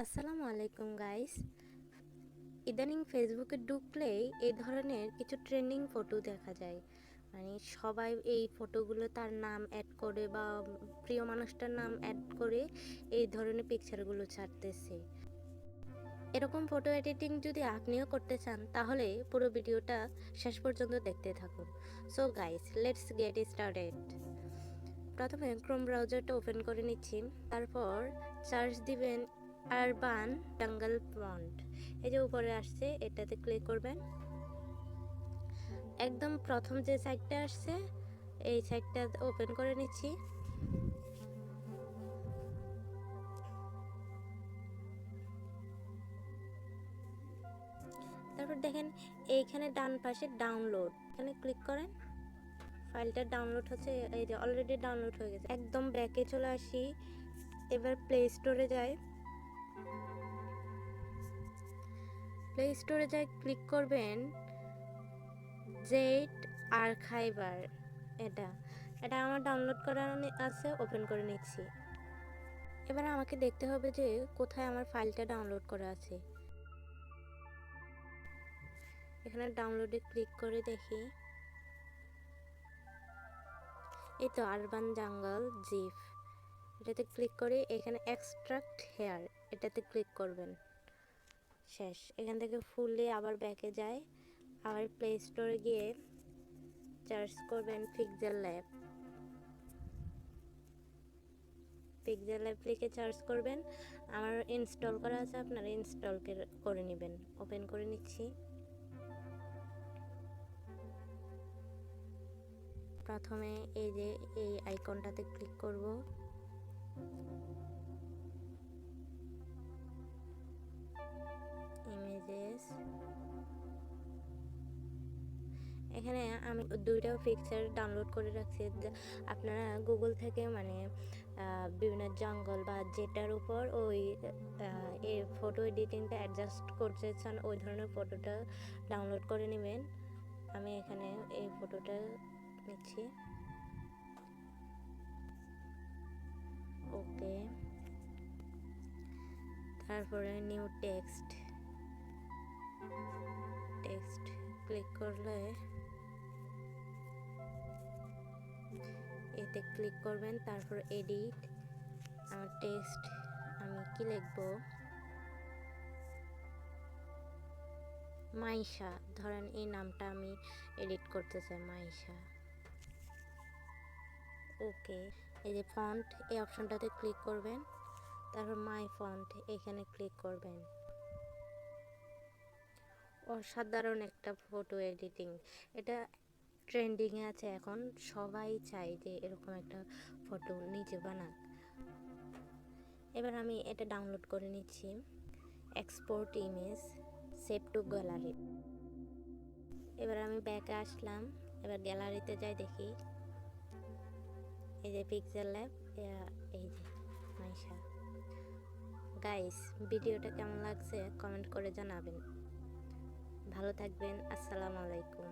আসসালামু আলাইকুম গাইস। ইদানিং ফেসবুকে ঢুকলেই এই ধরনের কিছু ট্রেন্ডিং ফটো দেখা যায়। মানে সবাই এই ফটোগুলো তার নাম অ্যাড করে বা প্রিয় মানুষটার নাম অ্যাড করে এই ধরনের পিকচারগুলো ছাড়তেছে। এরকম ফটো এডিটিং যদি আপনিও করতে চান তাহলে পুরো ভিডিওটা শেষ পর্যন্ত দেখতে থাকুন। So guys, let's get started. প্রথমে ক্রোম ব্রাউজারটা ওপেন করে নিচ্ছি, তারপর সার্চ দিবেন আরবান জঙ্গল ফন্ট। এই যে উপরে আসছে, এটাতে ক্লিক করবেন। একদম প্রথম যে সাইটটা আসছে এই সাইটটা ওপেন করে নিচ্ছি। তারপর দেখেন এইখানে ডান পাশে ডাউনলোড, এখানে ক্লিক করেন। ফাইলটা ডাউনলোড হচ্ছে, এই যে অলরেডি ডাউনলোড হয়ে গেছে। একদম ব্যাকে চলে আসি, এবার প্লে স্টোরে যাই। প্লে স্টোরে যাই ক্লিক করবেন জেড আর্কাইভার। এটা এটা আমার ডাউনলোড করা আছে, ওপেন করে নিচ্ছি। এবার আমাকে দেখতে হবে যে কোথায় আমার ফাইলটা ডাউনলোড করা আছে। এখানে ডাউনলোডে ক্লিক করে দেখি, এই তো আরবান জঙ্গল জিপ। এটাতে ক্লিক করে এখানে এক্সট্রাক্ট হেয়ার, এটাতে ক্লিক করবেন। শেষ। এখান থেকে ফুললে আবার ব্যাকে যায়, আবার প্লে স্টোরে গিয়ে সার্চ করবেন পিক্সেল ল্যাব। পিক্সেল ল্যাব লিখে সার্চ করবেন। আমার ইনস্টল করা আছে, আপনারা ইনস্টল করে নেবেন। ওপেন করে নিচ্ছি। প্রথমে এই যে এই আইকনটাতে ক্লিক করব। ইমেজেস, এখানে আমি দুইটা পিকচার ডাউনলোড করে রাখছি। আপনারা গুগল থেকে মানে বিভিন্ন জঙ্গল বা যেটার উপর ওই এই ফটো এডিটিংটা অ্যাডজাস্ট করতে চান ওই ধরনের ফটোটা ডাউনলোড করে নেবেন। আমি এখানে এই ফটোটা নিচ্ছি। ওকে, তারপরে নিউ টেক্সট ক্লিক করলে এতে ক্লিক করবেন। তারপর এডিট, আমার টেক্সট আমি কি লিখব, মাইশা ধরেন, এই নামটা আমি এডিট করতে চাই, মাইশা। ওকে, এই যে ফন্ট এই অপশনটাতে ক্লিক করবেন, তারপর মাই ফন্ট এখানে ক্লিক করবেন। অসাধারণ একটা ফটো এডিটিং, এটা ট্রেন্ডিংয়ে আছে এখন। সবাই চায় যে এরকম একটা ফটো নিজে বানাক। এবার আমি এটা ডাউনলোড করে নিচ্ছি। Export image, save two gallery. এবার আমি ব্যাকে আসলাম, এবার গ্যালারিতে যাই, দেখি এই যে পিক্সেল ল্যাব, এই যে মাইশা। গাইস, ভিডিওটা কেমন লাগছে কমেন্ট করে জানাবেন। ভালো থাকবেন। আসসালামু আলাইকুম।